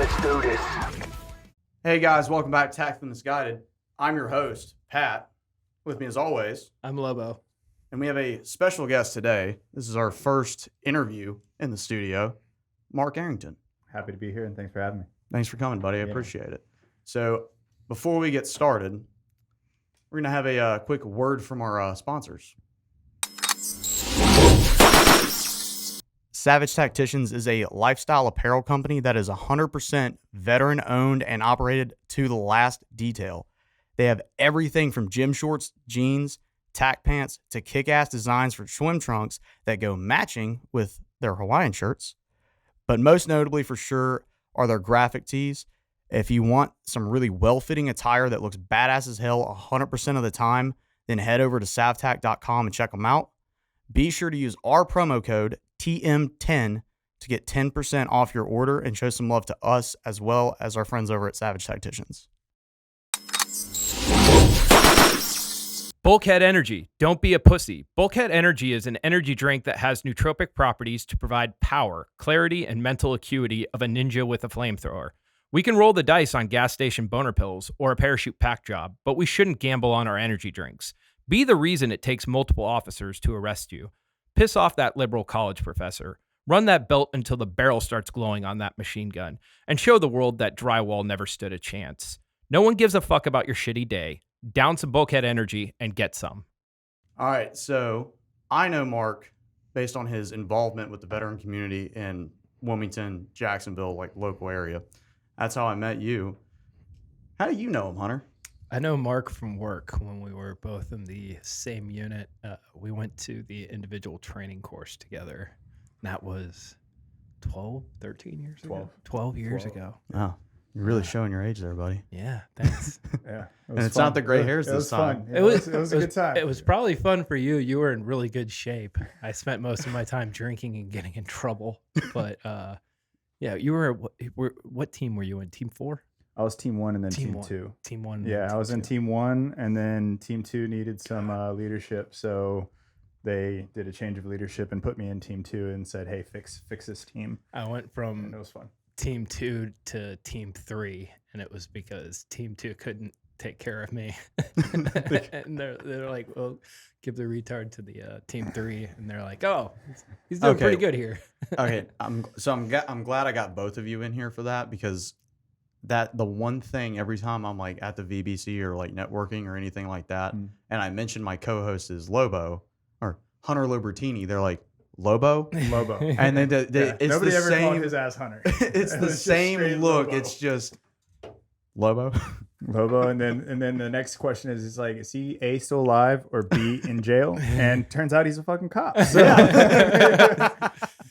Let's do this. Hey guys, welcome back to Tactfully Misguided. I'm your host, Pat. With me as always, I'm Lobo. and we have a special guest today. This is our first interview in the studio, Marc Arrington. Happy to be here, and thanks for having me. Thanks for coming, buddy. I appreciate it. So before we get started, we're going to have a quick word from our sponsors. Savage Tacticians is a lifestyle apparel company that is 100% veteran-owned and operated to the last detail. They have everything from gym shorts, jeans, tack pants, to kick-ass designs for swim trunks that go matching with their Hawaiian shirts. But most notably for sure are their graphic tees. If you want some really well-fitting attire that looks badass as hell 100% of the time, then head over to savtac.com and check them out. Be sure to use our promo code TM10 to get 10% off your order and show some love to us as well as our friends over at Savage Tacticians. Bulkhead Energy. Don't be a pussy. Bulkhead Energy is an energy drink that has nootropic properties to provide power, clarity, and mental acuity of a ninja with a flamethrower. We can roll the dice on gas station boner pills or a parachute pack job, but we shouldn't gamble on our energy drinks. Be the reason it takes multiple officers to arrest you. Piss off that liberal college professor. Run that belt until the barrel starts glowing on that machine gun, and show the world that drywall never stood a chance. No one gives a fuck about your shitty day. Down some Bulkhead Energy and get some. All right, so I know Marc based on his involvement with the veteran community in Wilmington, Jacksonville, like local area. That's how I met you. How do you know him, Hunter? I know Mark from work when we were both in the same unit. We went to the individual training course together. That was 13 years ago? 12 years ago. Oh, you're really showing your age there, buddy. Yeah, thanks. Yeah, And it's not the gray hairs It this was time. fun. It was a good time. It was probably fun for you. You were in really good shape. I spent most of my time drinking and getting in trouble. But yeah, you were, what team were you in? Team 4? I was team 1 and then team one. 2. Team 1. Yeah, I was in team 1, and then team 2 needed some leadership, so they did a change of leadership and put me in team 2 and said, "Hey, fix this team." I went And from it was fun. team 2 to team 3, and it was because team 2 couldn't take care of me. And they're like, well, give the retard to the team 3, and they're like, oh, he's doing pretty good here. Okay, I'm glad I got both of you in here for that, because that the one thing every time I'm like at the VBC or like networking or anything like that, and I mention my co-host is Lobo or Hunter Lobertini, they're like, Lobo? Lobo. And then it's Nobody the ever same, called his ass Hunter. it's It the was just same straight look. Lobo. It's just Lobo. Lobo, and then the next question is like, is he A, still alive, or B, in jail? And turns out he's a fucking cop. So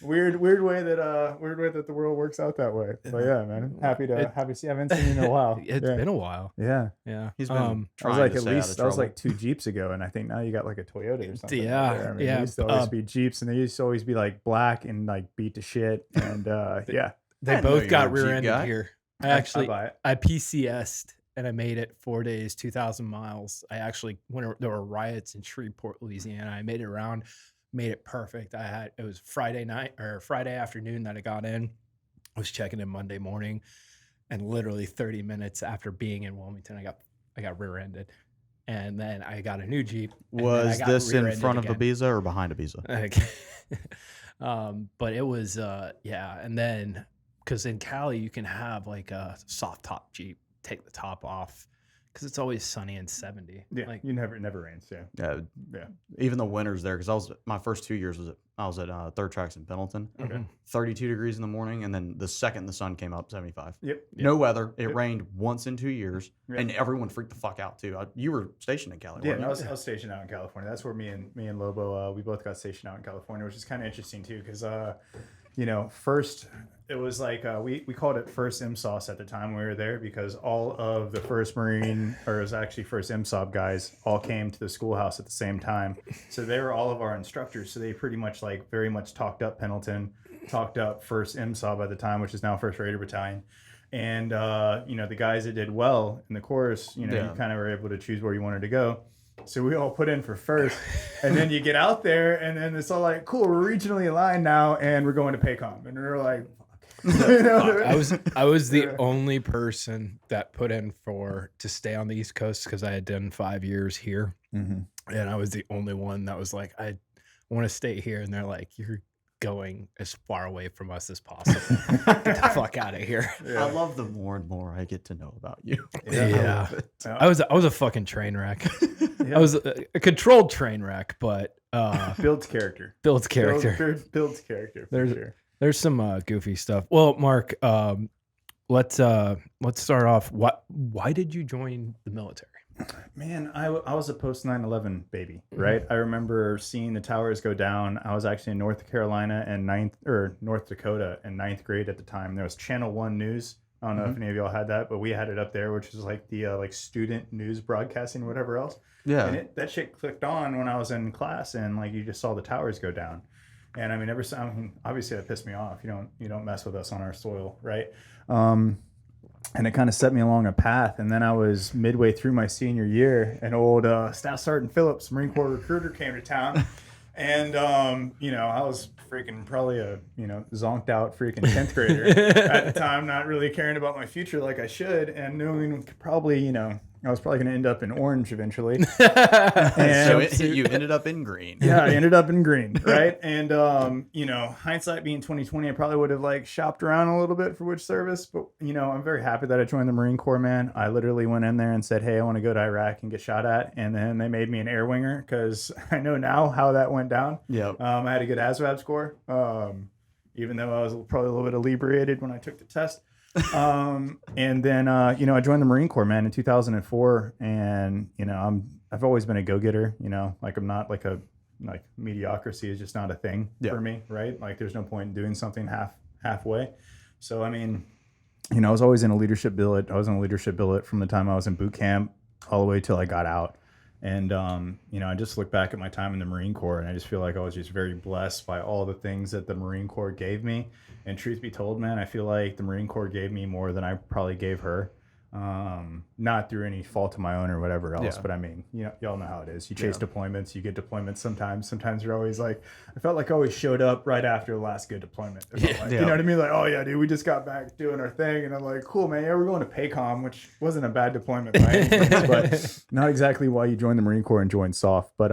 weird way that the world works out that way. But yeah, man, happy to see. I haven't seen you in a while. It's been a while. Yeah. He's been I was trying like to at stay out least of that was trouble. like 2 Jeeps ago, and I think now you got like a Toyota or something. Yeah, out there. I mean, yeah. They used to always be Jeeps, and they used to always be like black and like beat to shit. And yeah, They didn't know both you got were a Jeep rear-ended guy. here. I buy it. I PCS'd and I made it 4 days, 2,000 miles. I actually, when there were riots in Shreveport, Louisiana, I made it around, made it perfect. It was Friday night or Friday afternoon that I got in. I was checking in Monday morning, and literally 30 minutes after being in Wilmington, I got rear-ended. And then I got a new Jeep. And then I Was got this in rear-ended front of again. Ibiza or behind Ibiza? But it was yeah, and then because in Cali you can have like a soft top Jeep, take the top off because it's always sunny and 70. Yeah, Like, you never rains. Yeah. Yeah. Even the winters there, because my first 2 years I was at Third Tracks in Pendleton. okay. 32 degrees in the morning, and then the second the sun came up, 75. Yep. No weather. It Yep. rained once in 2 years, Yep. and everyone freaked the fuck out too. You were stationed in Cali, Yeah, weren't no, you? I was stationed out in California. That's where me and Lobo, we both got stationed out in California, which is kind of interesting too, because first it was like we called it first MSOS at the time we were there, because all of the first Marine, or it was actually first MSOB guys, all came to the schoolhouse at the same time. So they were all of our instructors. So they pretty much like very much talked up Pendleton, talked up first MSOB at the time, which is now First Raider Battalion. And the guys that did well in the course, you kind of were able to choose where you wanted to go. So we all put in for first, and then you get out there, and then it's all like, cool, we're regionally aligned now, and we're going to PACOM. And we're like, I was the only person that put in to stay on the East Coast because I had done 5 years here, and I was the only one that was like, I want to stay here, and they're like, you're going as far away from us as possible. Get the fuck out of here. I love the more and more I get to know about you. Yeah. I was a fucking train wreck. I was a controlled train wreck, but builds character. Builds character. Builds character. For sure. There's some goofy stuff. Well, Mark, let's start off. Why did you join the military? Man, I was a post 9/11 baby, right? I remember seeing the towers go down. I was actually in North Carolina and North Dakota in 9th grade at the time. There was Channel 1 News. I don't know if any of y'all had that, but we had it up there, which is like the like student news broadcasting, whatever else. Yeah. And that shit clicked on when I was in class, and like you just saw the towers go down. And I mean, obviously that pissed me off. You don't mess with us on our soil, right? And it kind of set me along a path. And then I was midway through my senior year, and old Staff Sergeant Phillips, Marine Corps recruiter, came to town. And, I was freaking probably a, zonked out freaking 10th grader at the time, not really caring about my future like I should, and knowing probably, I was probably going to end up in orange eventually. And so you ended up in green. Yeah, I ended up in green, right? And, hindsight being 2020, I probably would have like shopped around a little bit for which service. But, I'm very happy that I joined the Marine Corps, man. I literally went in there and said, hey, I want to go to Iraq and get shot at. And then they made me an air winger because I know now how that went down. Yeah. I had a good ASVAB score, even though I was probably a little bit inebriated when I took the test. And then, I joined the Marine Corps, man, in 2004. And, I've always been a go-getter, like I'm not like mediocrity is just not a thing for me, right? Like there's no point in doing something halfway. So, I mean, I was always in a leadership billet. I was in a leadership billet from the time I was in boot camp all the way till I got out. And, I just look back at my time in the Marine Corps, and I just feel like I was just very blessed by all the things that the Marine Corps gave me. And truth be told, man, I feel like the Marine Corps gave me more than I probably gave her. Not through any fault of my own or whatever else, but I mean, y'all know how it is. You chase deployments, you get deployments sometimes. Sometimes you're always like, I felt like I always showed up right after the last good deployment. You know what I mean? Like, oh yeah, dude, we just got back doing our thing. And I'm like, cool, man. Yeah, we're going to PACOM, which wasn't a bad deployment by any means, but not exactly why you joined the Marine Corps and joined SOF. But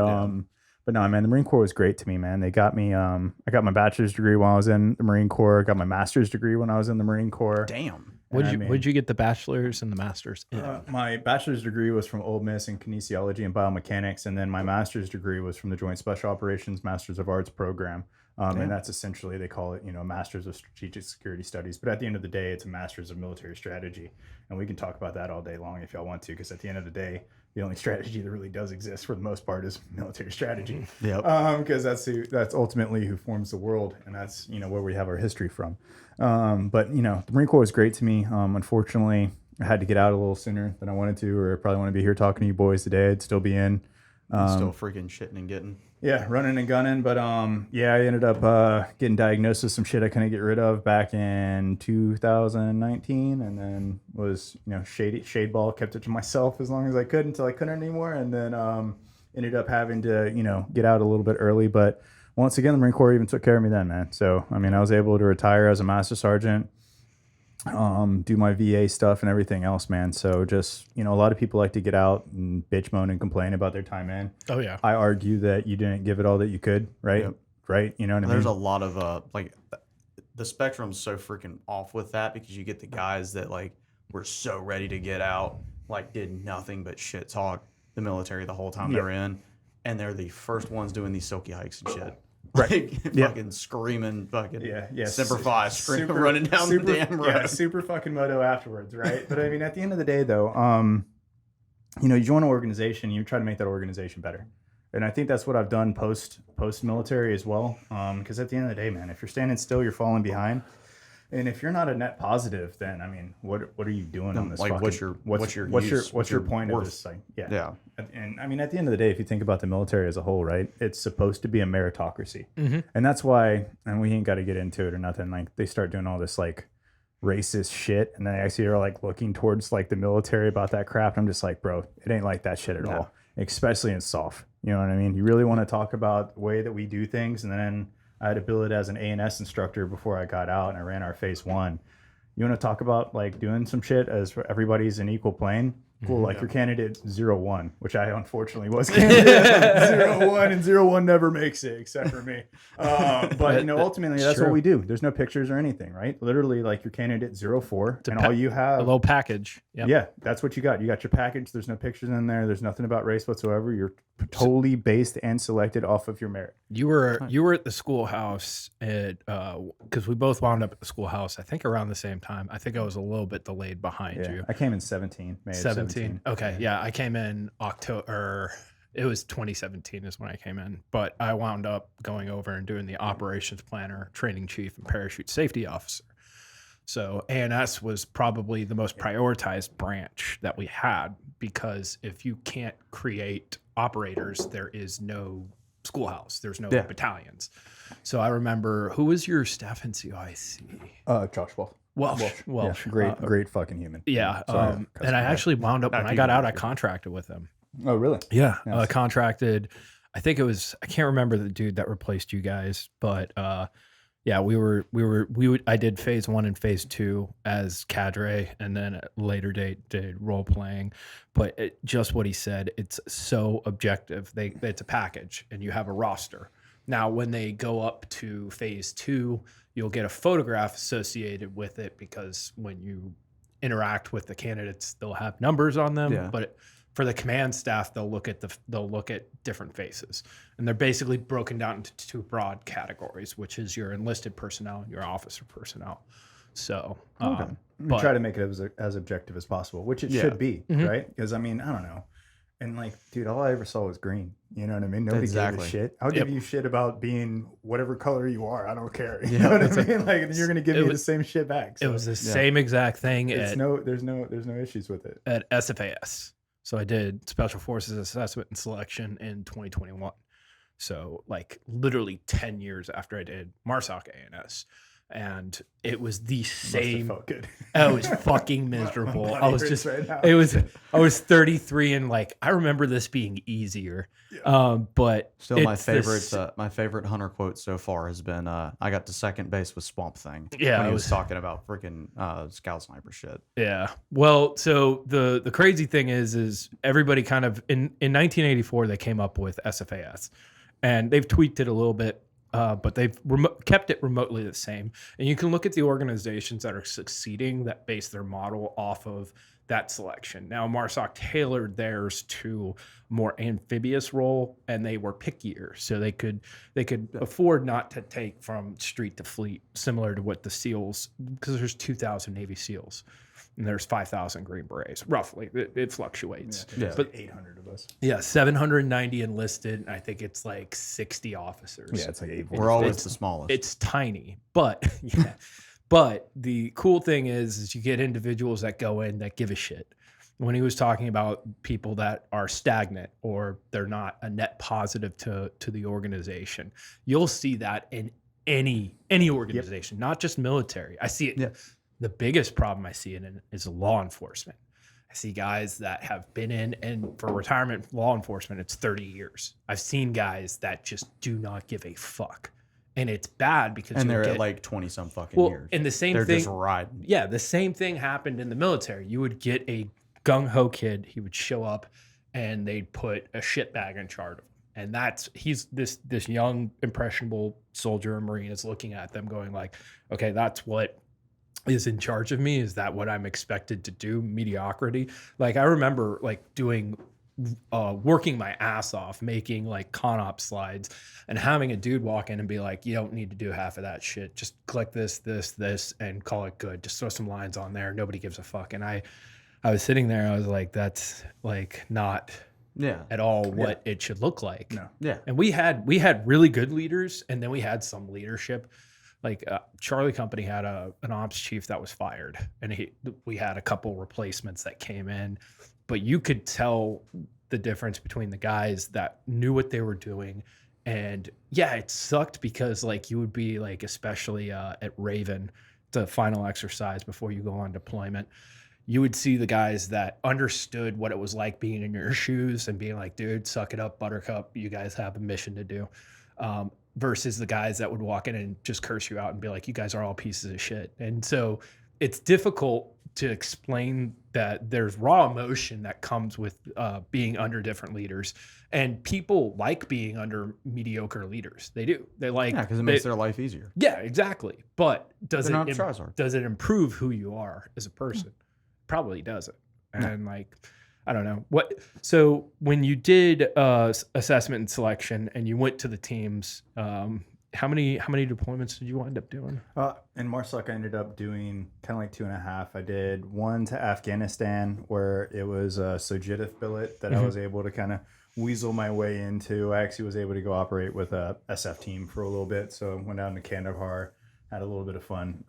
no, man, the Marine Corps was great to me, man. They got me, I got my bachelor's degree while I was in the Marine Corps. Got my master's degree when I was in the Marine Corps. Damn. Would you get the bachelor's and the master's in? My bachelor's degree was from Ole Miss in kinesiology and biomechanics, and then my master's degree was from the Joint Special Operations Masters of Arts program. And that's essentially, they call it, Masters of Strategic Security Studies. But at the end of the day, it's a Masters of Military Strategy. And we can talk about that all day long if y'all want to, because at the end of the day, the only strategy that really does exist for the most part is military strategy. Because that's ultimately who forms the world, and that's where we have our history from. But the Marine Corps was great to me. Unfortunately, I had to get out a little sooner than I wanted to, or I probably want to be here talking to you boys today. I'd still be in. Still freaking shitting and getting. Yeah, running and gunning. But I ended up getting diagnosed with some shit I couldn't get rid of back in 2019, and then was shade ball, kept it to myself as long as I could until I couldn't anymore, and then ended up having to get out a little bit early. But once again, the Marine Corps even took care of me then, man. So I mean, I was able to retire as a master sergeant, do my VA stuff and everything else, man. So just, a lot of people like to get out and bitch, moan, and complain about their time in. Oh yeah. I argue that you didn't give it all that you could, right? Yep. Right. You know what I mean? There's a lot of the spectrum's so freaking off with that, because you get the guys that like were so ready to get out, like did nothing but shit talk the military the whole time they were in, and they're the first ones doing these silky hikes and shit. Right. Fucking screaming, fucking Semper Fi, running down the damn road. Yeah, super fucking moto afterwards, right? But I mean, at the end of the day, though, you join an organization, you try to make that organization better. And I think that's what I've done post military as well. Because at the end of the day, man, if you're standing still, you're falling behind. And if you're not a net positive, then I mean, what are you doing on this? Like, what's your point of this thing? Yeah. And I mean, at the end of the day, if you think about the military as a whole, right, it's supposed to be a meritocracy, and that's why. And we ain't got to get into it or nothing. Like they start doing all this like racist shit, and they actually are like looking towards like the military about that crap. I'm just like, bro, it ain't like that shit at all. Especially in SOF. You know what I mean? You really want to talk about the way that we do things, and then I had to bill it as an A&S instructor before I got out, and I ran our phase 1. You want to talk about like doing some shit as everybody's in equal plane? Cool, like your candidate 0-1, which I unfortunately was candidate 0-1, and 0-1 never makes it except for me. But you know, ultimately that's what we do. There's no pictures or anything, right? Literally, like your candidate 0-4, and all you have a little package. Yep. Yeah, that's what you got. You got your package. There's no pictures in there. There's nothing about race whatsoever. You're totally based and selected off of your merit. You were at the schoolhouse at because we both wound up at the schoolhouse. I think around the same time. I think I was a little bit delayed behind you. I came in 17. May 17. Okay, yeah, I came in October. It was 2017 is when I came in, but I wound up going over and doing the operations planner, training chief, and parachute safety officer. So A&S was probably the most prioritized branch that we had, because if you can't create operators, there is no schoolhouse. There's no battalions. So I remember, who was your staff NCOIC? Josh Wolf. Welsh. Yeah, great fucking human. Yeah. And I actually wound up, when I got out, I contracted with him. Oh, really? Yeah. Nice. Contracted. I think it was, I can't remember the dude that replaced you guys, but yeah, I did phase 1 and phase 2 as cadre, and then at a later date did role playing. But just what he said, it's so objective. It's a package, and you have a roster. Now, when they go up to phase 2, you'll get a photograph associated with it, because when you interact with the candidates, they'll have numbers on them. Yeah. But for the command staff, they'll look at different faces, and they're basically broken down into 2 broad categories, which is your enlisted personnel and your officer personnel. So, we try to make it as objective as possible, which it should be, right? Because I mean, I don't know. And like, dude, all I ever saw was green. You know what I mean? Nobody gave a shit. I'll give you shit about being whatever color you are. I don't care. You know what I mean? Like, you're gonna give me the same shit back. So. It was the same exact thing. There's no issues with it at SFAS. So I did Special Forces Assessment and Selection in 2021. So like literally 10 years after I did MARSOC A&S. And it was the same. Felt good. I was fucking miserable. I was 33, and like, I remember this being easier. Yeah. But still my favorite hunter quote so far has been, I got to second base with Swamp Thing. Yeah. When he was talking about freaking scout sniper shit. Yeah. Well, so the crazy thing is everybody kind of in 1984, they came up with SFAS, and they've tweaked it a little bit. But they've kept it remotely the same. And you can look at the organizations that are succeeding that base their model off of that selection. Now, MARSOC tailored theirs to a more amphibious role, and they were pickier. So they could afford not to take from street to fleet, similar to what the SEALs, because there's 2,000 Navy SEALs. And there's 5,000 Green Berets, roughly. It fluctuates. Yeah, but 800 of us. Yeah, 790 enlisted. I think it's like 60 officers. Yeah, it's like 8. We're always the smallest. It's tiny, but yeah. But the cool thing is you get individuals that go in that give a shit. When he was talking about people that are stagnant or they're not a net positive to the organization, you'll see that in any organization, not just military. I see it. Yeah. The biggest problem I see it in is law enforcement. I see guys that have been in, and for retirement law enforcement, it's 30 years. I've seen guys that just do not give a fuck. And it's bad because they're at like 20 some fucking years. And the same they're thing, just riding. Yeah, the same thing happened in the military. You would get a gung-ho kid, he would show up and they'd put a shit bag in charge of him. And he's this young, impressionable soldier or Marine is looking at them going like, okay, that's what is in charge of me. Is that what I'm expected to do? Mediocrity. Like I remember like working my ass off, making like con-op slides and having a dude walk in and be like, you don't need to do half of that shit. Just click this, and call it good. Just throw some lines on there. Nobody gives a fuck. And I was sitting there, I was like, that's like not at all what it should look like. No. Yeah. And we had really good leaders, and then we had some leadership. Like Charlie Company had an ops chief that was fired, and we had a couple replacements that came in, but you could tell the difference between the guys that knew what they were doing. And yeah, it sucked because like you would be like, especially at Raven, the final exercise before you go on deployment, you would see the guys that understood what it was like being in your shoes and being like, dude, suck it up, Buttercup. You guys have a mission to do. versus the guys that would walk in and just curse you out and be like, you guys are all pieces of shit. And so it's difficult to explain that there's raw emotion that comes with being under different leaders, and people like being under mediocre leaders. They do. They like, because it makes their life easier. yeah, exactly. But does They're it not tryhard. does it improve who you are as a person? Probably doesn't. And like, I don't know what. So when you did assessment and selection, and you went to the teams, how many deployments did you wind up doing? In Marsuck, I ended up doing kind of like 2.5. I did one to Afghanistan, where it was a Sojitith billet that I was able to kind of weasel my way into. I actually was able to go operate with a SF team for a little bit. So I went down to Kandahar, had a little bit of fun.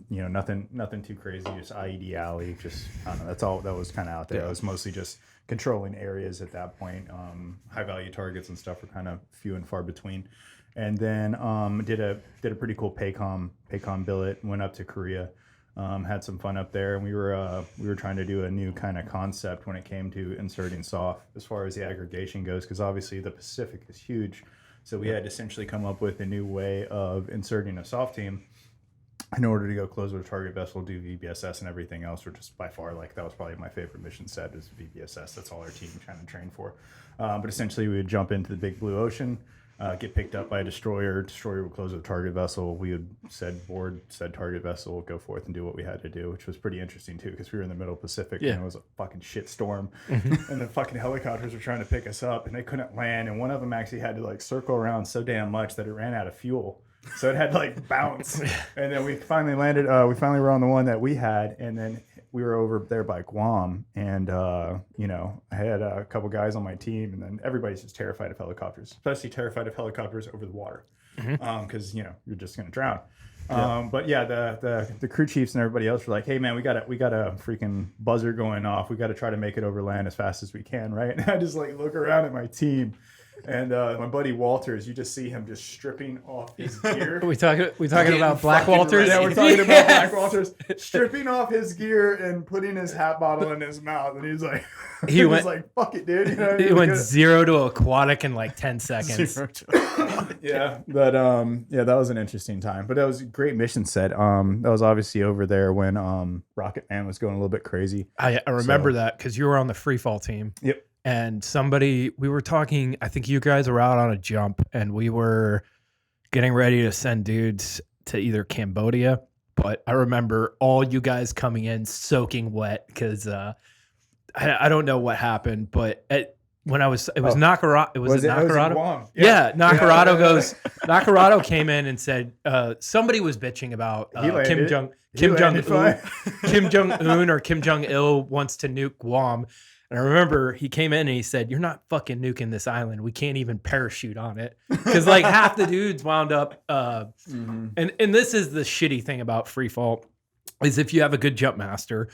You know, nothing too crazy, just IED alley. Just, I don't know, that's all that was kind of out there. I was mostly just controlling areas at that point. High value targets and stuff were kind of few and far between. And then did a pretty cool Paycom billet. Went up to Korea, had some fun up there, and we were trying to do a new kind of concept when it came to inserting SOF as far as the aggregation goes, because obviously the Pacific is huge. So we had to essentially come up with a new way of inserting a SOF team in order to go close with a target vessel, do VBSS and everything else, which is by far, like, that was probably my favorite mission set, is VBSS. That's all our team trying to train for. But essentially we would jump into the big blue ocean, get picked up by a destroyer. Destroyer would close with a target vessel. We would said target vessel, go forth and do what we had to do, which was pretty interesting too, because we were in the middle Pacific and it was a fucking shit storm, and the fucking helicopters were trying to pick us up and they couldn't land, and one of them actually had to like circle around so damn much that it ran out of fuel. So it had to like bounce, and then we finally landed. We finally were on the one that we had, and then we were over there by Guam, and you know, I had a couple guys on my team, and then everybody's just terrified of helicopters, especially terrified of helicopters over the water, because you know, you're just gonna drown. But yeah, the crew chiefs and everybody else were like, "Hey man, we got a freaking buzzer going off. We got to try to make it over land as fast as we can, right?" And I just like look around at my team. And my buddy Walters, you just see him just stripping off his gear. we talking about Black Walters? Yeah, we're talking about Black Walters. Stripping off his gear and putting his hat bottle in his mouth. And he's like, was like, fuck it, dude. You know, he went 0 to aquatic in like 10 seconds. Yeah, but yeah, that was an interesting time. But that was a great mission set. That was obviously over there when Rocket Man was going a little bit crazy. I remember that because you were on the free fall team. Yep. And we were talking, I think you guys were out on a jump, and we were getting ready to send dudes to either Cambodia, but I remember all you guys coming in soaking wet because I don't know what happened, but it was Nakarado. It was Nakarado. Nakarado came in and said somebody was bitching about Kim Jong Un or Kim Jong Il wants to nuke Guam. And I remember he came in and he said, "You're not fucking nuking this island. We can't even parachute on it." Because like half the dudes wound up. And this is the shitty thing about free fall, is if you have a good jump master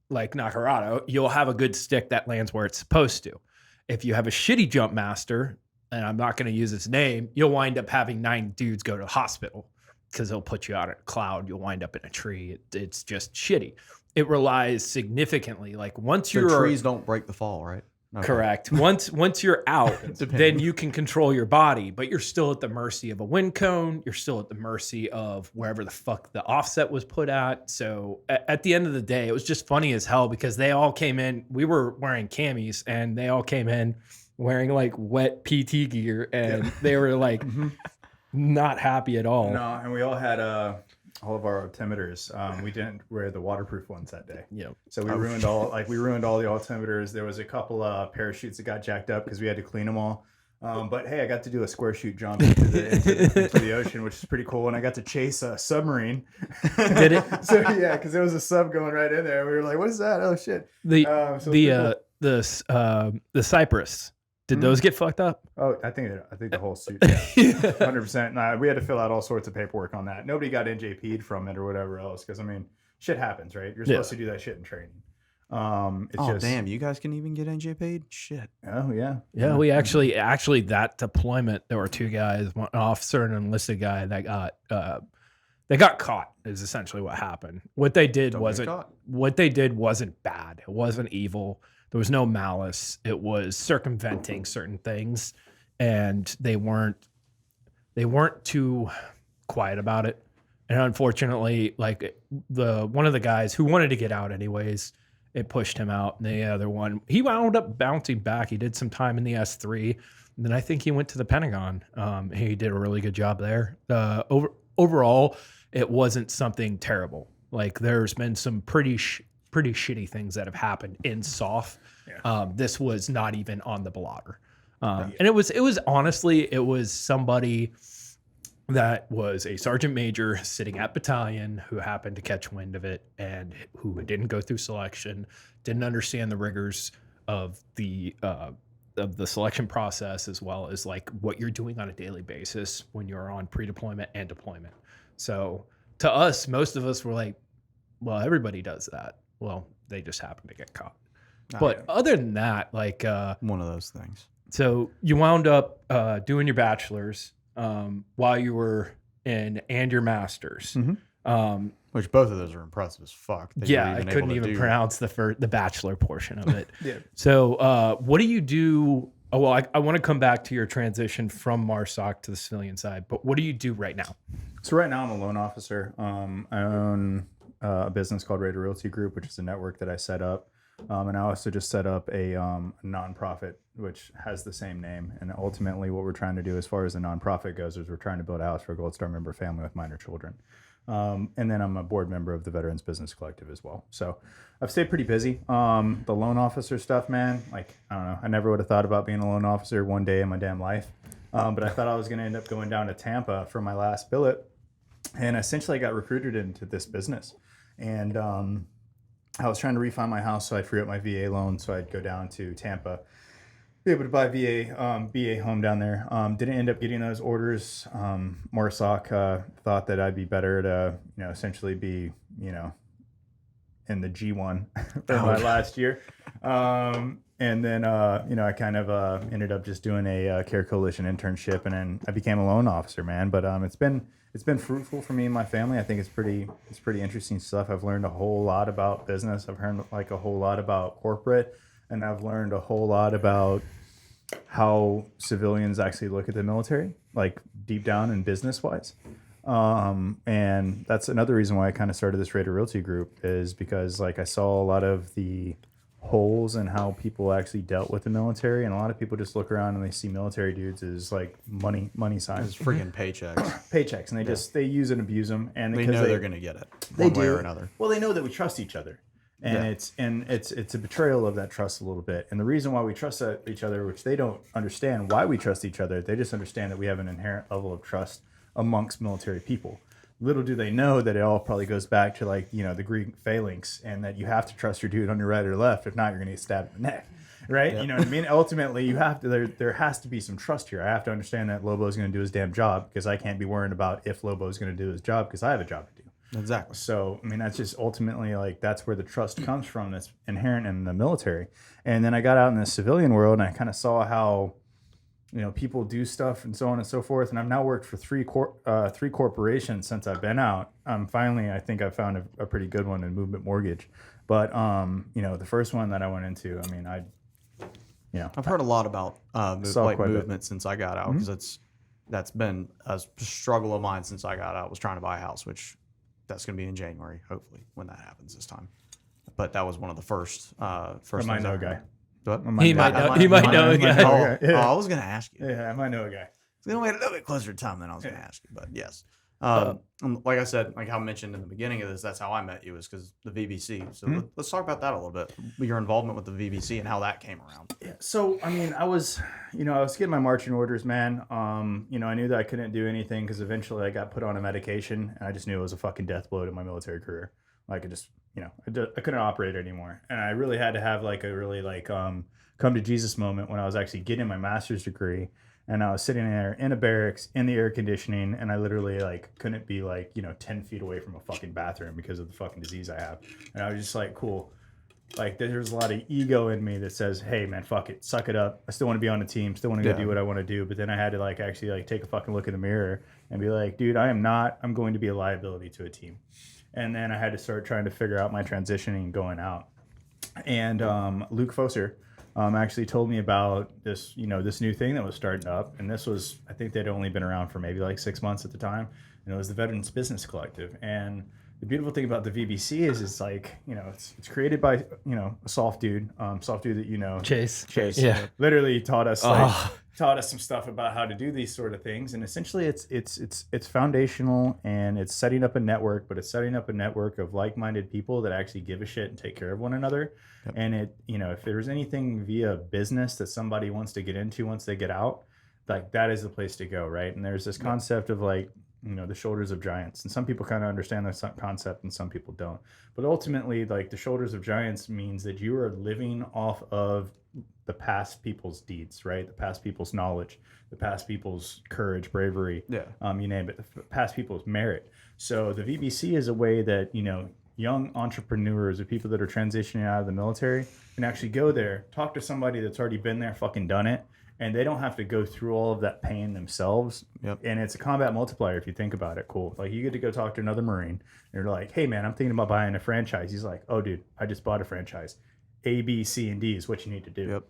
like Nakarado, you'll have a good stick that lands where it's supposed to. If you have a shitty jump master, and I'm not going to use his name, you'll wind up having 9 dudes go to the hospital because they'll put you out in a cloud. You'll wind up in a tree. It's just shitty. It relies significantly. Like once So trees don't break the fall, right? Okay. Correct. Once you're out, then you can control your body, but you're still at the mercy of a wind cone. You're still at the mercy of wherever the fuck the offset was put at. So at the end of the day, it was just funny as hell because they all came in. We were wearing camis, and they all came in wearing like wet PT gear, and they were like not happy at all. No, and we all had all of our altimeters. We didn't wear the waterproof ones that day. Yeah. So we ruined all the altimeters. There was a couple of parachutes that got jacked up because we had to clean them all. But hey, I got to do a square shoot jump into the ocean, which is pretty cool. And I got to chase a submarine. Did it? So yeah, because there was a sub going right in there. We were like, "What is that? Oh shit!" The Cypress. Did those get fucked up? Oh, I think the whole suit, yeah, 100%. Nah, we had to fill out all sorts of paperwork on that. Nobody got NJP'd from it or whatever else, because I mean, shit happens, right? You're supposed to do that shit in training. Damn, you guys can even get NJ paid? Shit. Oh yeah. Yeah, we actually that deployment, there were 2 guys, one officer and an enlisted guy that got caught is essentially what happened. What they did wasn't bad. It wasn't evil. There was no malice. It was circumventing certain things, and they weren't they weren't too quiet about it. And unfortunately, like one of the guys who wanted to get out anyways, it pushed him out. And the other one, he wound up bouncing back. He did some time in the S3. And then I think he went to the Pentagon. He did a really good job there. Overall, it wasn't something terrible. Like there's been some pretty shitty things that have happened in SOF. Yeah. This was not even on the blotter. And it was honestly, it was somebody that was a sergeant major sitting at battalion who happened to catch wind of it and who didn't go through selection, didn't understand the rigors of the selection process, as well as like what you're doing on a daily basis when you're on pre-deployment and deployment. So to us, most of us were like, well, everybody does that. Well, they just happen to get caught. But other than that, like one of those things. So you wound up doing your bachelor's while you were in and your master's. Mm-hmm. Which both of those are impressive as fuck. Yeah, I couldn't even pronounce the bachelor portion of it. Yeah. So what do you do? Oh, well, I want to come back to your transition from MARSOC to the civilian side, but what do you do right now? So right now I'm a loan officer. I own a business called Raider Realty Group, which is a network that I set up. And I also just set up a nonprofit, which has the same name. And ultimately what we're trying to do as far as the nonprofit goes is we're trying to build a house for a Gold Star member family with minor children. And then I'm a board member of the Veterans Business Collective as well. So I've stayed pretty busy. The loan officer stuff, man, like, I don't know. I never would have thought about being a loan officer one day in my damn life. But I thought I was going to end up going down to Tampa for my last billet. And essentially I got recruited into this business. And I was trying to refi my house, so I'd free up my VA loan, so I'd go down to Tampa, be able to buy BA home down there. Didn't end up getting those orders. MARSOC thought that I'd be better to, essentially be, in the G1 for my last year. And then, I kind of ended up just doing a Care Coalition internship, and then I became a loan officer, man. But it's been fruitful for me and my family. I think it's pretty interesting stuff. I've learned a whole lot about business. I've heard like a whole lot about corporate, and I've learned a whole lot about how civilians actually look at the military, like deep down and business wise. And that's another reason why I kind of started this Raider Realty Group, is because like I saw a lot of the holes in how people actually dealt with the military, and a lot of people just look around and they see military dudes as like money signs, It's freaking paychecks, and they use and abuse them, and they know they're going to get it one way or another. Well, they know that we trust each other, and it's a betrayal of that trust a little bit. And the reason why we trust each other, which they don't understand why we trust each other, they just understand that we have an inherent level of trust amongst military people. Little do they know that it all probably goes back to like, the Greek phalanx, and that you have to trust your dude on your right or left. If not, you're going to get stabbed in the neck. Right. Yep. You know what I mean? Ultimately, you have to, there has to be some trust here. I have to understand that Lobo's going to do his damn job, because I can't be worrying about if Lobo's going to do his job, because I have a job to do. Exactly. So, I mean, that's just ultimately like, that's where the trust comes from. That's inherent in the military. And then I got out in the civilian world, and I kind of saw how, people do stuff and so on and so forth. And I've now worked for three corporations since I've been out. Finally, I think I found a pretty good one in Movement Mortgage. But, the first one that I went into, I mean, I've heard a lot about movement since I got out, because Mm-hmm. that's been a struggle of mine since I got out, was trying to buy a house, which that's going to be in January, hopefully, when that happens this time. But that was one of the first I might know a guy. What? He might know a guy. I was going to ask you. Yeah, I might know a guy. It's going to wait a little bit closer to time than I was going to ask you, but yes. Like I said, like how I mentioned in the beginning of this, that's how I met you, is because the VBC. So let's talk about that a little bit. Your involvement with the VBC and how that came around. Yeah. So, I mean, I was getting my marching orders, man. I knew that I couldn't do anything, because eventually I got put on a medication, and I just knew it was a fucking death blow to my military career. Like, I just, I couldn't operate anymore. And I really had to have like a really come to Jesus moment when I was actually getting my master's degree. And I was sitting there in a barracks in the air conditioning, and I literally couldn't be 10 feet away from a fucking bathroom because of the fucking disease I have. And I was just like, cool. Like, there's a lot of ego in me that says, hey man, fuck it, suck it up. I still want to be on the team, still want to go do what I want to do. But then I had to actually take a fucking look in the mirror and be like, dude, I'm going to be a liability to a team. And then I had to start trying to figure out my transitioning going out. And Luke Foser, actually told me about this, this new thing that was starting up. And this was, I think they'd only been around for maybe like 6 months at the time. And it was the Veterans Business Collective. And the beautiful thing about the VBC is it's like, it's created by, a soft dude that Chase. Yeah. literally taught us some stuff about how to do these sort of things. And essentially it's foundational, and it's setting up a network, but it's setting up a network of like-minded people that actually give a shit and take care of one another. Yep. And if there's anything via business that somebody wants to get into once they get out, like that is the place to go. Right. And there's this concept of like, the shoulders of giants, and some people kind of understand this concept and some people don't, but ultimately like the shoulders of giants means that you are living off of the past people's deeds, right? The past people's knowledge, the past people's courage, bravery, you name it, the past people's merit. So the VBC is a way that, young entrepreneurs or people that are transitioning out of the military can actually go there, talk to somebody that's already been there, fucking done it, and they don't have to go through all of that pain themselves. Yep. And it's a combat multiplier if you think about it. Cool. Like you get to go talk to another Marine, and you're like, hey man, I'm thinking about buying a franchise. He's like, oh dude, I just bought a franchise. A, B, C, and D is what you need to do. Yep.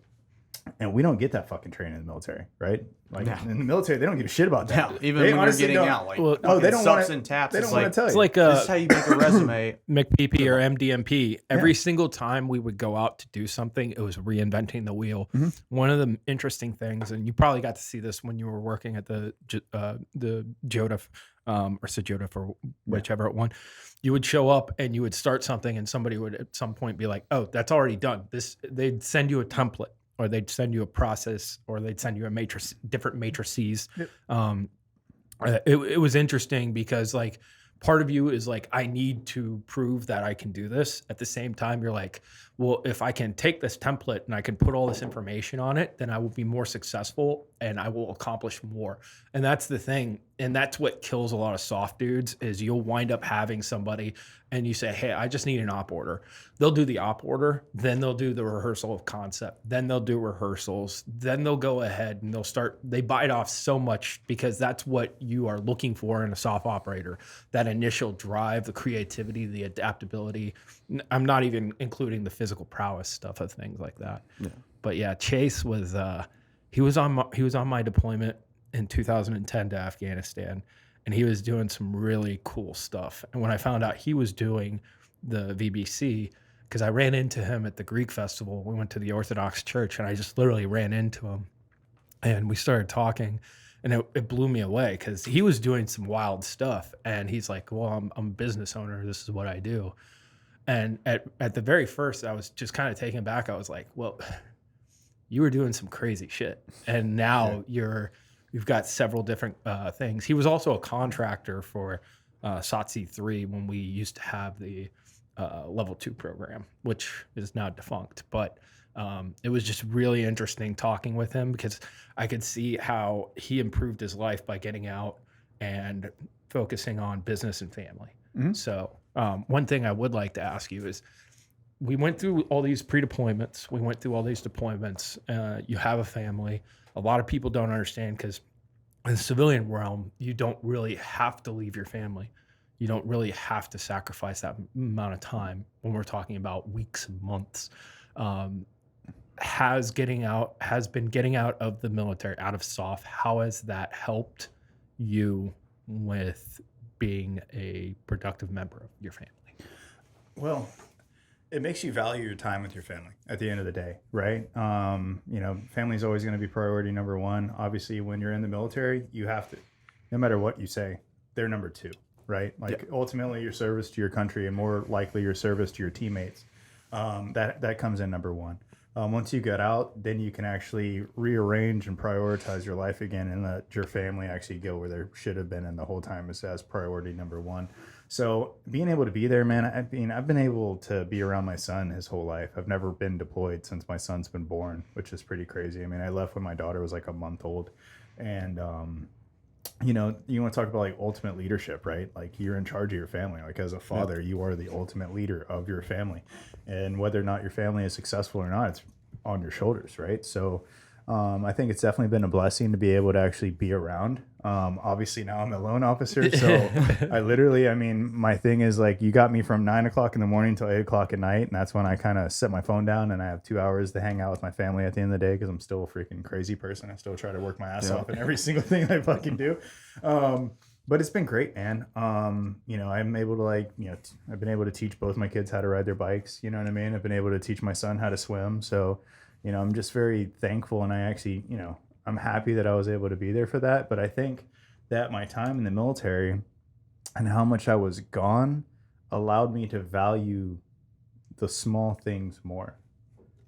And we don't get that fucking training in the military, right? Like in the military, they don't give a shit about that. Even when you're getting out, like they don't sucks and taps. They don't want to tell you. It's like this is how you make a resume. McPP or MDMP. Every single time we would go out to do something, it was reinventing the wheel. Mm-hmm. One of the interesting things, and you probably got to see this when you were working at the JODF or SJODF or whichever one. You would show up and you would start something, and somebody would at some point be like, "Oh, that's already done." They'd send you a template, or they'd send you a process, or they'd send you a matrix, different matrices. Yep. It was interesting because like part of you is like, I need to prove that I can do this. At the same time, you're like, well, if I can take this template and I can put all this information on it, then I will be more successful and I will accomplish more. And that's the thing. And that's what kills a lot of soft dudes is you'll wind up having somebody and you say, hey, I just need an op order. They'll do the op order, then they'll do the rehearsal of concept, then they'll do rehearsals, then they'll go ahead and they bite off so much because that's what you are looking for in a soft operator, that initial drive, the creativity, the adaptability. I'm not even including the physical prowess stuff of things like that. Yeah. But yeah, Chase was, he was on my deployment in 2010 to Afghanistan, and he was doing some really cool stuff. And when I found out he was doing the VBC, because I ran into him at the Greek festival, we went to the Orthodox church, and I just literally ran into him, and we started talking, and it blew me away because he was doing some wild stuff. And he's like, well, I'm a business owner. This is what I do. And at the very first, I was just kind of taken back. I was like, well, you were doing some crazy shit, and now you've got several different things. He was also a contractor for SOTC 3 when we used to have the level 2 program, which is now defunct. But it was just really interesting talking with him because I could see how he improved his life by getting out and focusing on business and family. Mm-hmm. So one thing I would like to ask you is, we went through all these pre-deployments. We went through all these deployments. You have a family. A lot of people don't understand because in the civilian realm, you don't really have to leave your family. You don't really have to sacrifice that amount of time when we're talking about weeks and months. Has been getting out of the military, out of SOF, how has that helped you with being a productive member of your family? Well, it makes you value your time with your family at the end of the day, right? Family is always going to be priority number one. Obviously, when you're in the military, you have to, no matter what you say, they're number two, right? Like ultimately your service to your country and more likely your service to your teammates, that comes in number one. Once you get out, then you can actually rearrange and prioritize your life again and let your family actually go where they should have been, and the whole time is as priority number one. So being able to be there, man, I've been able to be around my son his whole life. I've never been deployed since my son's been born, which is pretty crazy. I mean, I left when my daughter was like a month old. And, you want to talk about like ultimate leadership, right? Like you're in charge of your family. Like as a father, you are the ultimate leader of your family. And whether or not your family is successful or not, it's on your shoulders, right? So I think it's definitely been a blessing to be able to actually be around. Obviously now I'm a loan officer, so I mean, my thing is like, you got me from 9 o'clock in the morning till 8 o'clock at night. And that's when I kind of set my phone down and I have 2 hours to hang out with my family at the end of the day. Cause I'm still a freaking crazy person. I still try to work my ass off in every single thing I fucking do. But it's been great, man. You know, I'm able to I've been able to teach both my kids how to ride their bikes. You know what I mean? I've been able to teach my son how to swim. So, you know, I'm just very thankful. And I actually, you know, I'm happy that I was able to be there for that. But I think that my time in the military and how much I was gone allowed me to value the small things more.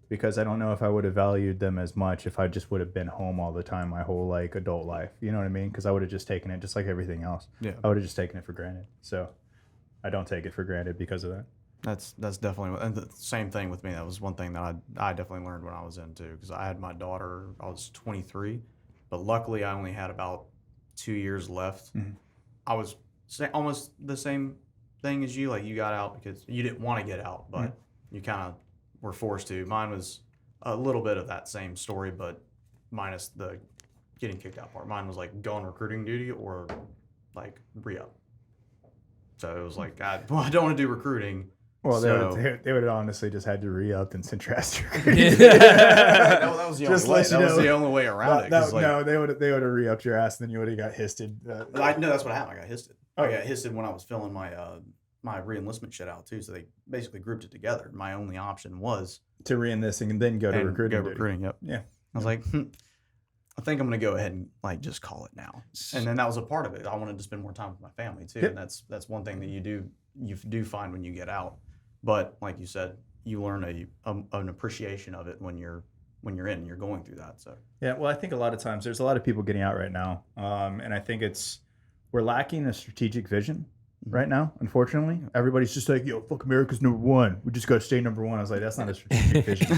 Because I don't know if I would have valued them as much if I just would have been home all the time my whole like adult life. You know what I mean? Because I would have just taken it just like everything else. Yeah. I would have just taken it for granted. So I don't take it for granted because of that. That's definitely, and the same thing with me. That was one thing that I definitely learned when I was in too, because I had my daughter, I was 23, but luckily I only had about 2 years left. Mm-hmm. I was almost the same thing as you. Like, you got out because you didn't want to get out, but you kind of were forced to. Mine was a little bit of that same story, but minus the getting kicked out part. Mine was like go on recruiting duty or like re-up. So it was like, I don't want to do recruiting. Well, so, they would have honestly just had to re-up and send Trask. that was the only way. That was the only way around it. No, they would have re-upped your ass, and then you would have got histed. No, that's what happened. I got histed. I got histed when I was filling my my re-enlistment shit out too. So they basically grouped it together. My only option was to re-enlist and then go to recruiting. Yep. Yeah. I was like, I think I'm gonna go ahead and like just call it now. And then that was a part of it. I wanted to spend more time with my family too. Yep. And that's one thing that you do find when you get out. But like you said, you learn an appreciation of it when you're in and you're going through that. So yeah, well, I think a lot of times there's a lot of people getting out right now, and I think we're lacking a strategic vision right now. Unfortunately, everybody's just like, "Yo, fuck America's number one. We just got to stay number one." I was like, "That's not a strategic vision,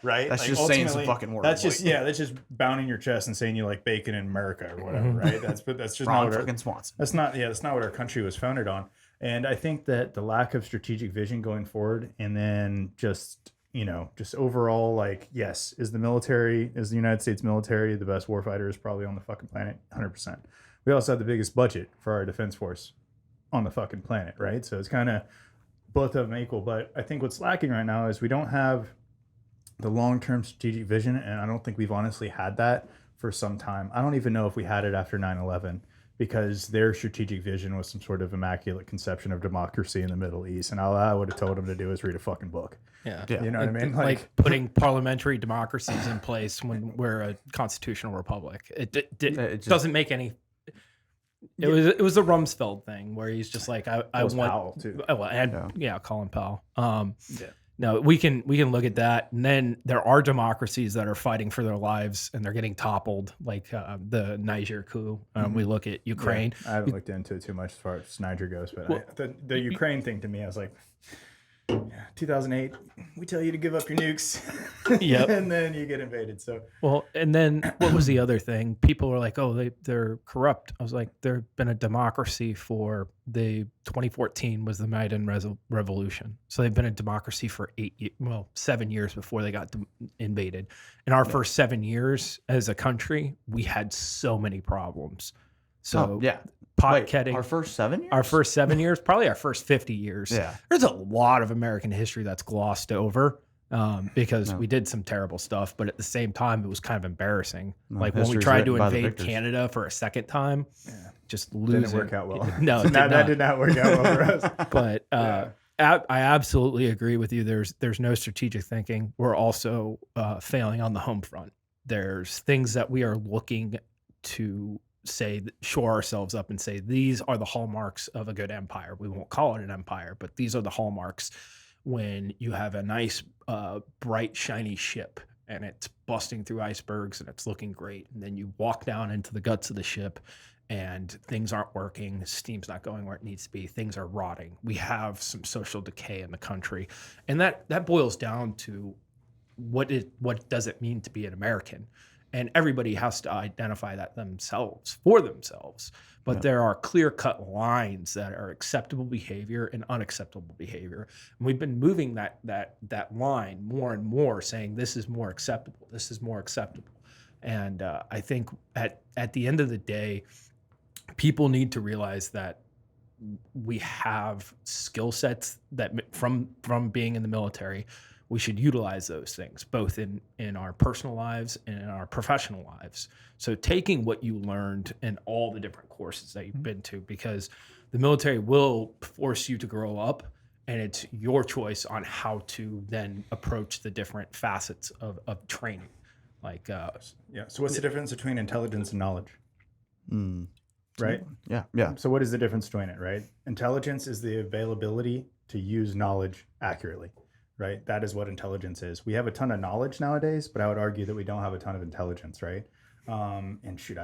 right? That's like, just saying some fucking words. That's just that's just bounding your chest and saying you like bacon in America or whatever, right? That's just Ron not what fucking Swanson. That's not what our country was founded on. And I think that the lack of strategic vision going forward, and then just overall, like, yes, is the United States military the best warfighters probably on the fucking planet? 100%. We also have the biggest budget for our defense force on the fucking planet, right? So it's kind of both of them equal. But I think what's lacking right now is we don't have the long-term strategic vision, and I don't think we've honestly had that for some time. I don't even know if we had it after 9/11. Because their strategic vision was some sort of immaculate conception of democracy in the Middle East. And all I would have told them to do is read a fucking book. Yeah. You know what I mean? Like putting parliamentary democracies in place when we're a constitutional republic. It just doesn't make any... It was the Rumsfeld thing where he's just like, I want... Powell too. Colin Powell. No, we can look at that, and then there are democracies that are fighting for their lives and they're getting toppled, like the Niger coup. We look at Ukraine. Yeah, I haven't looked into it too much as far as Niger goes, but the Ukraine thing to me, I was like, 2008, we tell you to give up your nukes, and then you get invaded. So and then what was the other thing? People were like, "Oh, they're corrupt." I was like, "There's been a democracy for the 2014 was the Maidan Revolution, so they've been a democracy for 7 years before they got invaded. In our first 7 years as a country, we had so many problems. So Our first 7 years? Our first 7 years, probably our first 50 years. Yeah. There's a lot of American history that's glossed over because we did some terrible stuff, but at the same time, it was kind of embarrassing. Like when we tried to invade Canada for a second time, just losing. Didn't work out well. No, that did not work out well for us. But I absolutely agree with you. There's no strategic thinking. We're also failing on the home front. There's things that we are looking to shore ourselves up and say, these are the hallmarks of a good empire. We won't call it an empire, but these are the hallmarks. When you have a nice, bright, shiny ship and it's busting through icebergs and it's looking great. And then you walk down into the guts of the ship and things aren't working. Steam's not going where it needs to be. Things are rotting. We have some social decay in the country. And that boils down to what does it mean to be an American? And everybody has to identify that for themselves. But there are clear-cut lines that are acceptable behavior and unacceptable behavior. And we've been moving that line more and more, saying this is more acceptable. This is more acceptable. And I think at the end of the day, people need to realize that we have skill sets that from being in the military, we should utilize those things both in our personal lives and in our professional lives. So taking what you learned in all the different courses that you've been to, because the military will force you to grow up, and it's your choice on how to then approach the different facets of training. Like, So what's the difference between intelligence and knowledge? Right? Yeah. So what is the difference between it, right? Intelligence is the availability to use knowledge accurately, right? That is what intelligence is. We have a ton of knowledge nowadays, but I would argue that we don't have a ton of intelligence, right? And shoot,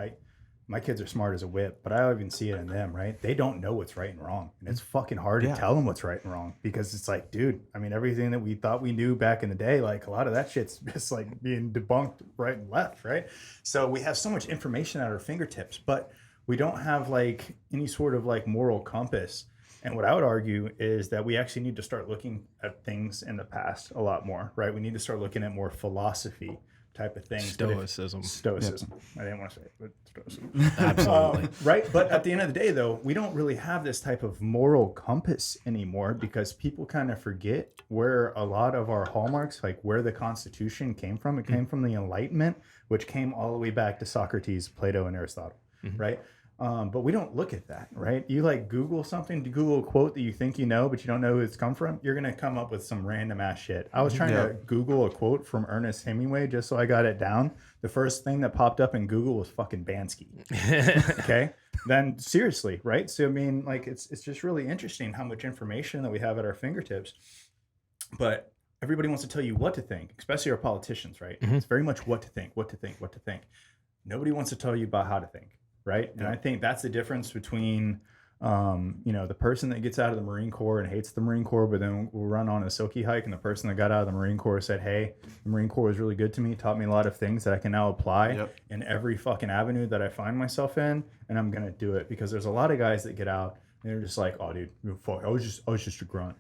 my kids are smart as a whip, but I even see it in them, right? They don't know what's right and wrong. And it's fucking hard to tell them what's right and wrong, because it's like, dude, I mean, everything that we thought we knew back in the day, like a lot of that shit's just like being debunked right and left, right? So we have so much information at our fingertips, but we don't have like any sort of like moral compass. And what I would argue is that we actually need to start looking at things in the past a lot more, right? We need to start looking at more philosophy type of things. Stoicism. Stoicism. I didn't want to say it, but stoicism. Absolutely. Right. But at the end of the day, though, we don't really have this type of moral compass anymore, because people kind of forget where a lot of our hallmarks, like where the Constitution came from. It came from the Enlightenment, which came all the way back to Socrates, Plato, and Aristotle, right? But we don't look at that, right? You like Google something, to Google a quote that you think you know, but you don't know who it's come from. You're going to come up with some random ass shit. I was trying to Google a quote from Ernest Hemingway just so I got it down. The first thing that popped up in Google was fucking Bansky. Okay. Then seriously, right? So, I mean, like, it's just really interesting how much information that we have at our fingertips, but everybody wants to tell you what to think, especially our politicians, right? It's very much what to think. Nobody wants to tell you about how to think. Right. And I think that's the difference between, the person that gets out of the Marine Corps and hates the Marine Corps, but then will run on a silky hike, and the person that got out of the Marine Corps said, hey, the Marine Corps was really good to me, taught me a lot of things that I can now apply in every fucking avenue that I find myself in. And I'm going to do it, because there's a lot of guys that get out and they're just like, oh, dude, fuck, I was just a grunt.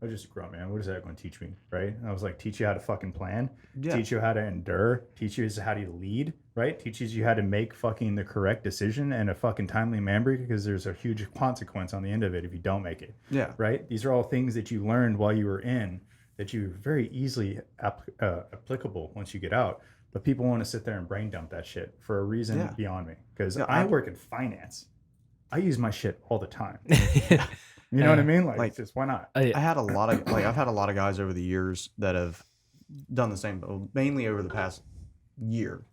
I was just a grunt, man. What is that going to teach me, right? And I was like, teach you how to fucking plan, teach you how to endure, teach you how to lead, right? Teaches you how to make fucking the correct decision in a fucking timely manner, because there's a huge consequence on the end of it if you don't make it. Yeah. Right? These are all things that you learned while you were in, that you very easily applicable once you get out. But people want to sit there and brain dump that shit for a reason beyond me. Because I work in finance. I use my shit all the time. You know what I mean? Like just why not? I've had a lot of guys over the years that have done the same, but mainly over the past year.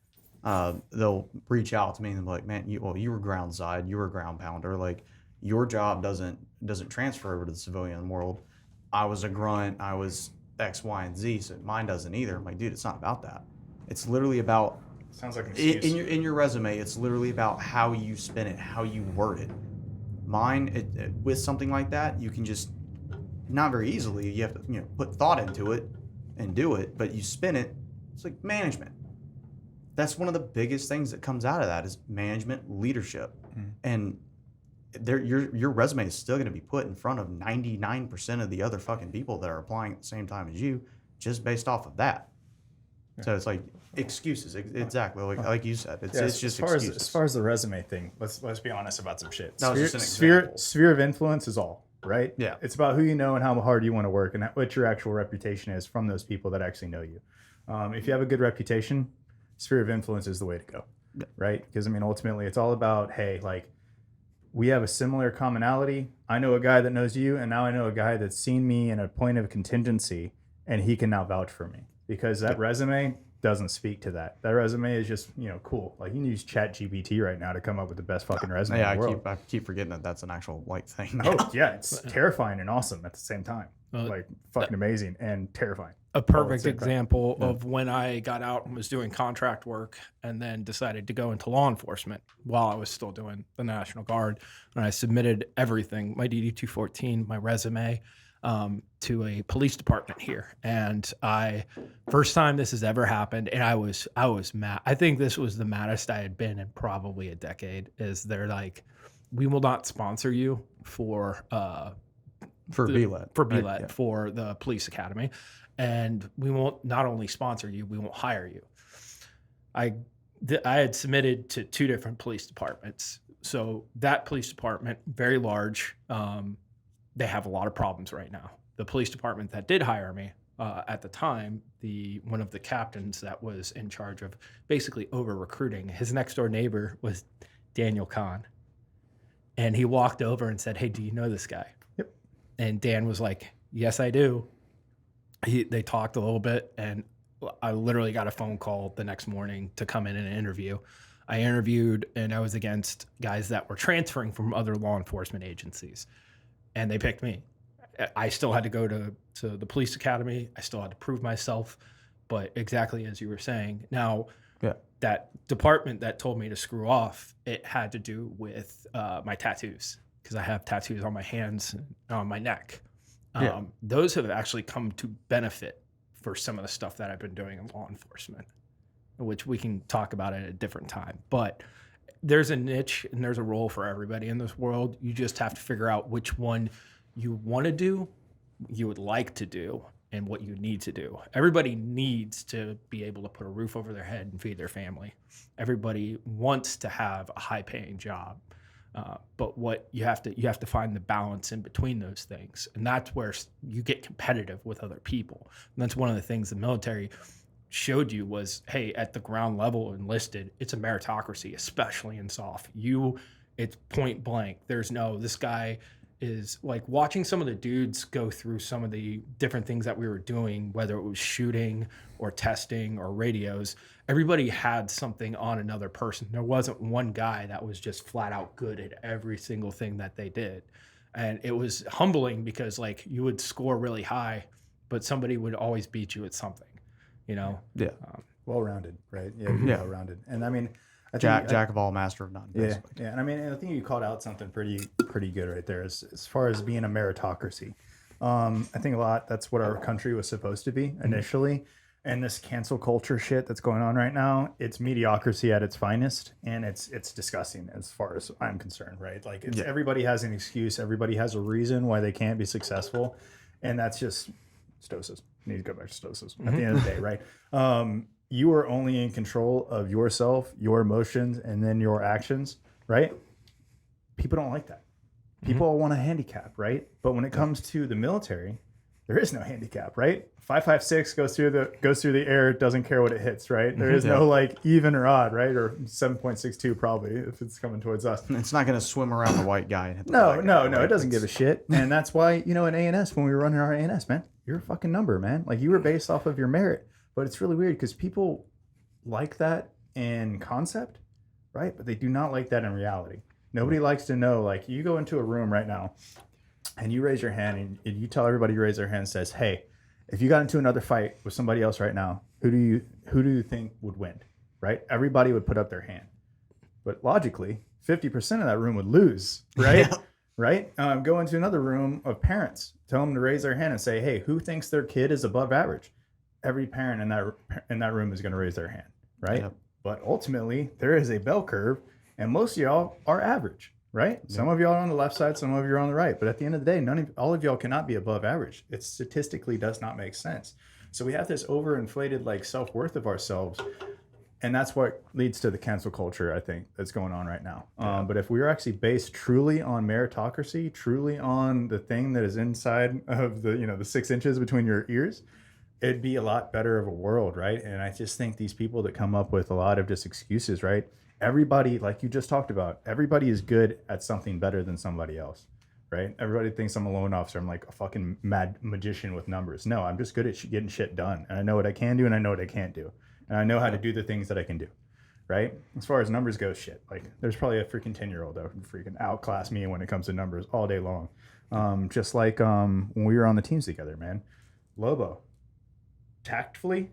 They'll reach out to me and be like, man, you were ground side, you were a ground pounder. Like, your job doesn't transfer over to the civilian world. I was a grunt, I was X, Y, and Z, so mine doesn't either. I'm like, dude, it's not about that. It's literally about, sounds like an excuse. In your resume, it's literally about how you spin it, how you word it. Mine, with something like that, you can just, not very easily, you have to put thought into it and do it, but you spin it, it's like management. That's one of the biggest things that comes out of that is management, leadership. And your resume is still going to be put in front of 99% of the other fucking people that are applying at the same time as you, just based off of that. So it's like excuses, exactly like you said. It's just excuses. As far as the resume thing, let's be honest about some shit. That was just an example. Sphere of influence is all, right? Yeah. It's about who you know and how hard you want to work, and what your actual reputation is from those people that actually know you. If you have a good reputation, sphere of influence is the way to go, right? Because I mean, ultimately, it's all about, hey, like, we have a similar commonality. I know a guy that knows you, and now I know a guy that's seen me in a point of contingency, and he can now vouch for me. Because that resume doesn't speak to that. That resume is just, cool. Like, you can use ChatGPT right now to come up with the best fucking resume in the world. I keep forgetting that that's an actual thing. Oh, yeah. It's terrifying and awesome at the same time. Fucking amazing and terrifying. A perfect example of when I got out and was doing contract work and then decided to go into law enforcement while I was still doing the National Guard. And I submitted everything, my DD-214, my resume, to a police department here. And first time this has ever happened, and I was mad. I think this was the maddest I had been in probably a decade, is they're like, we will not sponsor you for BLET, for the police academy. And we won't not only sponsor you, we won't hire you. I I had submitted to 2 different police departments. So that police department, very large, they have a lot of problems right now. The police department that did hire me at the time, one of the captains that was in charge of basically over recruiting, his next door neighbor was Daniel Kahn. And he walked over and said, "Hey, do you know this guy?" Yep. And Dan was like, "Yes, I do." They talked a little bit, and I literally got a phone call the next morning to come in and interview. I interviewed, and I was against guys that were transferring from other law enforcement agencies, and they picked me. I still had to go to the police academy. I still had to prove myself, but exactly as you were saying. Now, that department that told me to screw off, it had to do with my tattoos, because I have tattoos on my hands and on my neck. Those have actually come to benefit for some of the stuff that I've been doing in law enforcement, which we can talk about at a different time. But there's a niche and there's a role for everybody in this world. You just have to figure out which one you want to do, you would like to do, and what you need to do. Everybody needs to be able to put a roof over their head and feed their family. Everybody wants to have a high-paying job. But what you have to find the balance in between those things, and that's where you get competitive with other people. And that's one of the things the military showed you was, hey, at the ground level enlisted, it's a meritocracy, especially in SOF. It's point blank. There's no, this guy is like watching some of the dudes go through some of the different things that we were doing, whether it was shooting or testing or radios. Everybody had something on another person. There wasn't one guy that was just flat out good at every single thing that they did. And it was humbling because like you would score really high, but somebody would always beat you at something, you know? Yeah. Well-rounded, right? Yeah. Well-rounded. And I mean, I think Jack of all, master of none. Basically. Yeah. And I mean, I think you called out something pretty good right there as far as being a meritocracy. I think a lot, that's what our country was supposed to be initially. And this cancel culture shit that's going on right now, it's mediocrity at its finest, and it's disgusting as far as I'm concerned, right? Like everybody has an excuse, everybody has a reason why they can't be successful, and that's just stoicism. You need to go back to stoicism at the end of the day, right? You are only in control of yourself, your emotions, and then your actions, right? People don't like that. People want a handicap, right? But when it comes to the military, there is no handicap, right? 5.56 goes through the air, doesn't care what it hits, right? There is no like even or odd, right? Or 7.62 probably if it's coming towards us. It's not going to swim around the white guy. And hit the No, black guy, right? it doesn't give a shit. And that's why, you know, in A&S, when we were running our A&S, man, you're a fucking number, man. Like you were based off of your merit. But it's really weird because people like that in concept, right? But they do not like that in reality. Nobody likes to know, like you go into a room right now and you raise your hand and you tell everybody you raise their hand and says, hey, if you got into another fight with somebody else right now, who do you think would win, right? Everybody would put up their hand. But logically, 50% of that room would lose, right? Right? Go into another room of parents, tell them to raise their hand and say, hey, who thinks their kid is above average? Every parent in that room is going to raise their hand, right? Yep. But ultimately, there is a bell curve, and most of y'all are average, right? Yep. Some of y'all are on the left side, some of you are on the right. But at the end of the day, all of y'all cannot be above average. It statistically does not make sense. So we have this overinflated like self-worth of ourselves, and that's what leads to the cancel culture, I think, that's going on right now. Yeah. But if we were actually based truly on meritocracy, truly on the thing that is inside of the 6 inches between your ears, it'd be a lot better of a world, right? And I just think these people that come up with a lot of just excuses, right? Everybody, like you just talked about, everybody is good at something better than somebody else, right? Everybody thinks I'm a loan officer. I'm like a fucking mad magician with numbers. No, I'm just good at getting shit done. And I know what I can do and I know what I can't do. And I know how to do the things that I can do, right? As far as numbers go, shit. Like there's probably a freaking 10-year-old that would freaking outclass me when it comes to numbers all day long. Just like when we were on the teams together, man. Lobo. Tactfully,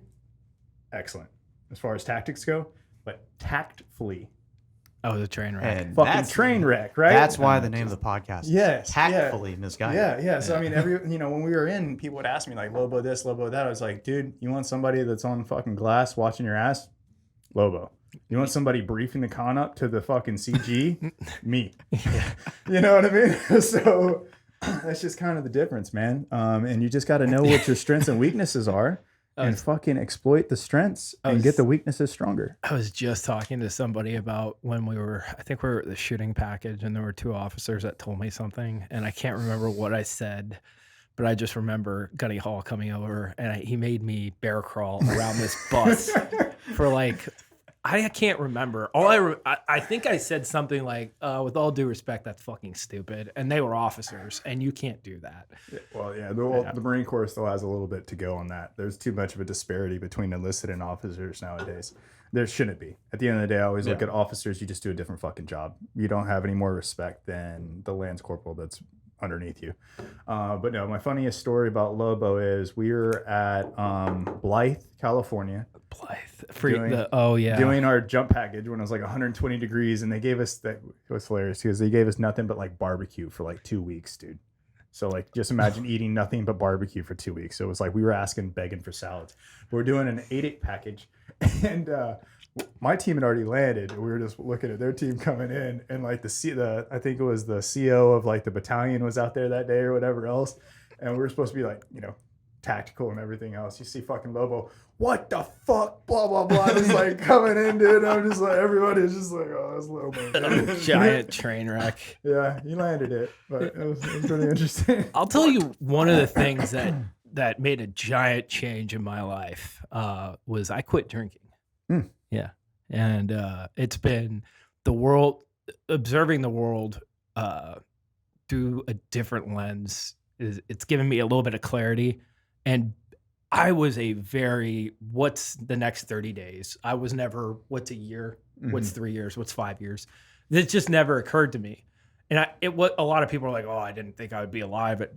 excellent as far as tactics go, but tactfully, the train wreck. And fucking train wreck, right? That's why the name of the podcast is tactfully misguided. Yeah. So I mean, when we were in, people would ask me like Lobo this, Lobo that. I was like, dude, you want somebody that's on fucking glass watching your ass? Lobo. You want somebody briefing the con up to the fucking CG? Me. You know what I mean? So that's just kind of the difference, man. And you just got to know what your strengths and weaknesses are. and fucking exploit the strengths and get the weaknesses stronger. I was just talking to somebody about when I think we were at the shooting package, and there were 2 officers that told me something, and I can't remember what I said, but I just remember Gunny Hall coming over, and he made me bear crawl around this bus for like, I can't remember. I think I said something like, with all due respect, that's fucking stupid. And they were officers, and you can't do that. Well, yeah, the Marine Corps still has a little bit to go on that. There's too much of a disparity between enlisted and officers nowadays. There shouldn't be. At the end of the day, I always look at officers, you just do a different fucking job. You don't have any more respect than the Lance Corporal that's underneath you. But no, my funniest story about Lobo is we were at Blythe, California. Doing our jump package when it was like 120 degrees, and they gave us that. It was hilarious because they gave us nothing but like barbecue for like 2 weeks, dude. So like just imagine eating nothing but barbecue for 2 weeks. So it was like we were begging for salads. We're doing an 8-8 package, and my team had already landed. We were just looking at their team coming in, and like I think it was the CO of like the battalion was out there that day or whatever else, and we were supposed to be like, you know, tactical and everything else. You see fucking Lobo, what the fuck, blah blah blah, just like coming in, dude. I'm just like, everybody's just like, oh, that's Lobo. Giant train wreck. Yeah, he landed it, but it was pretty interesting. I'll tell you one of the things that made a giant change in my life was I quit drinking. Yeah, and it's been observing the world through a different lens. It's given me a little bit of clarity. And I was what's the next 30 days? I was never, what's a year? What's 3 years? What's 5 years? It just never occurred to me. And a lot of people are like, oh, I didn't think I would be alive at,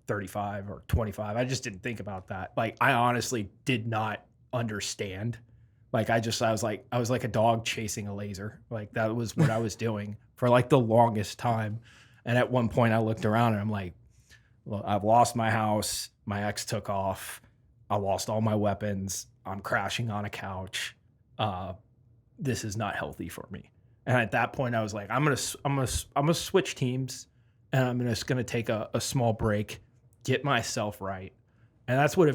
35 or 25. I just didn't think about that. Like, I honestly did not understand. Like, I was like a dog chasing a laser. Like, that was what I was doing for like the longest time. And at one point I looked around and I'm like, well, I've lost my house. My ex took off. I lost all my weapons. I'm crashing on a couch. This is not healthy for me. And at that point, I was like, I'm gonna switch teams, and I'm just gonna take a small break, get myself right, and that's what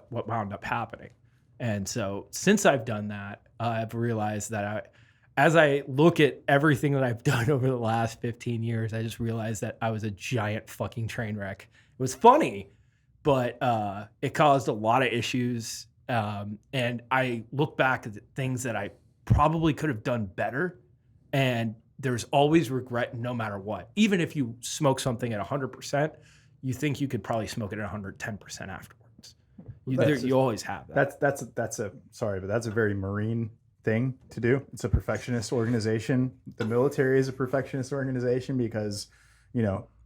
wound up happening. And so since I've done that, I've realized that as I look at everything that I've done over the last 15 years, I just realized that I was a giant fucking train wreck. It was funny, but it caused a lot of issues. And I look back at the things that I probably could have done better. And there's always regret no matter what. Even if you smoke something at 100%, you think you could probably smoke it at 110% afterwards. You always have that. That's a very Marine thing to do. It's a perfectionist organization. The military is a perfectionist organization because,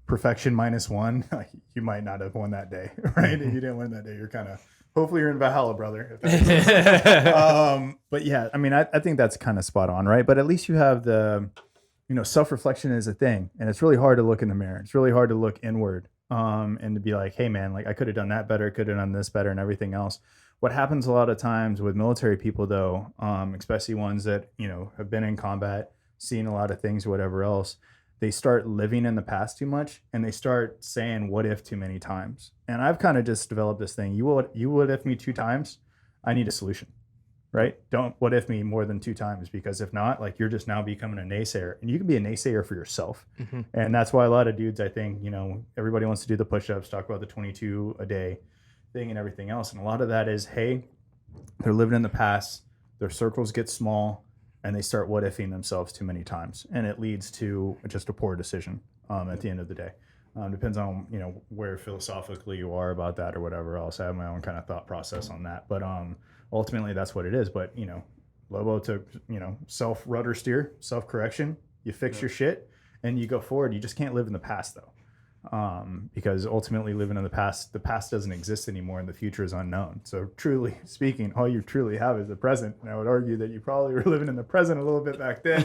perfection -1, you might not have won that day, right? If you didn't win that day, you're kind of, hopefully you're in Valhalla, brother. But yeah, I mean, I think that's kind of spot on, right? But at least you have the, self-reflection is a thing, and it's really hard to look in the mirror. It's really hard to look inward, and to be like, hey man, like I could have done that better, could have done this better and everything else. What happens a lot of times with military people though, especially ones that, have been in combat, seen a lot of things, whatever else, they start living in the past too much, and they start saying what if too many times. And I've kind of just developed this thing. You what if me 2 times, I need a solution, right? Don't what if me more than 2 times, because if not, like you're just now becoming a naysayer, and you can be a naysayer for yourself. Mm-hmm. And that's why a lot of dudes, I think, everybody wants to do the push-ups, talk about the 22 a day thing and everything else. And a lot of that is, hey, they're living in the past, their circles get small, and they start what-ifing themselves too many times. And it leads to just a poor decision at the end of the day. Depends on, where philosophically you are about that or whatever else. I have my own kind of thought process on that. But ultimately, that's what it is. But, Lobo took, self-rudder steer, self-correction. You fix your shit, and you go forward. You just can't live in the past, though. Because ultimately living in the past doesn't exist anymore, and the future is unknown. So truly speaking, all you truly have is the present. And I would argue that you probably were living in the present a little bit back then,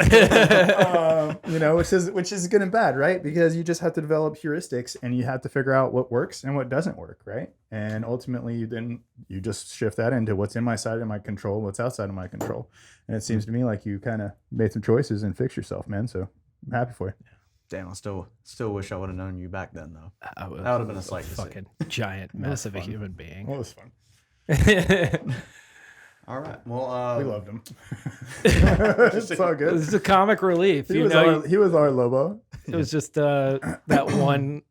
which is good and bad, right? Because you just have to develop heuristics, and you have to figure out what works and what doesn't work, right? And ultimately you just shift that into what's in my side of my control, what's outside of my control. And it seems to me like you kind of made some choices and fixed yourself, man. So I'm happy for you. Damn, I still wish I would have known you back then, though. That would have been a sight to see. Fucking giant mess of a human being. Well, it was fun. All right. Well, We loved him. It's all good. It's a comic relief. He was our Lobo. It was just that one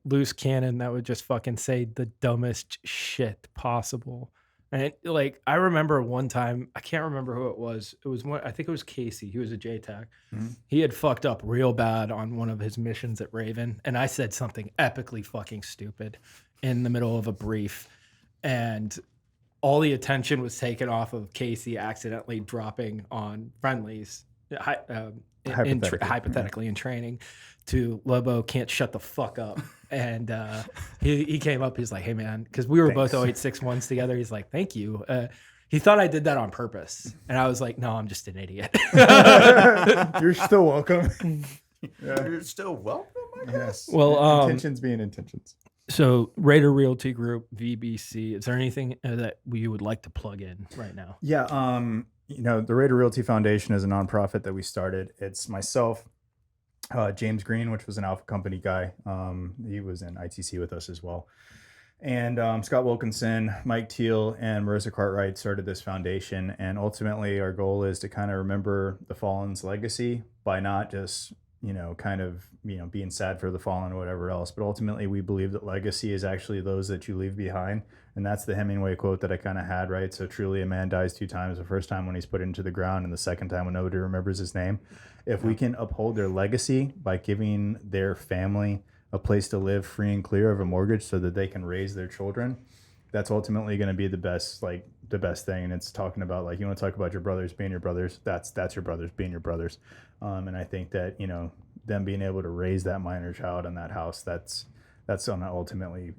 loose cannon that would just fucking say the dumbest shit possible. And I remember one time, I can't remember who it was. It was one, I think it was Casey. He was a JTAC. Mm-hmm. He had fucked up real bad on one of his missions at Raven. And I said something epically fucking stupid in the middle of a brief. And all the attention was taken off of Casey accidentally dropping on friendlies, hypothetically in training, to Lobo can't shut the fuck up. And he came up, he's like, hey man, because we were both 0861s together. He's like, thank you. He thought I did that on purpose. And I was like, no, I'm just an idiot. You're still welcome. You're still welcome, I guess. Well, intentions being intentions. So Raider Realty Group, VBC, is there anything that you would like to plug in right now? Yeah. The Raider Realty Foundation is a nonprofit that we started. It's myself, James Green, which was an Alpha Company guy. He was in ITC with us as well. And Scott Wilkinson, Mike Teal, and Marissa Cartwright started this foundation. And ultimately, our goal is to kind of remember the fallen's legacy by not just, being sad for the fallen or whatever else. But ultimately, we believe that legacy is actually those that you leave behind. And that's the Hemingway quote that I kind of had, right? So truly a man dies 2 times, the first time when he's put into the ground and the second time when nobody remembers his name. If we can uphold their legacy by giving their family a place to live free and clear of a mortgage so that they can raise their children, that's ultimately going to be the best thing. And it's talking about, you want to talk about your brothers being your brothers, that's your brothers being your brothers. And I think that, them being able to raise that minor child in that house, that's going to ultimately,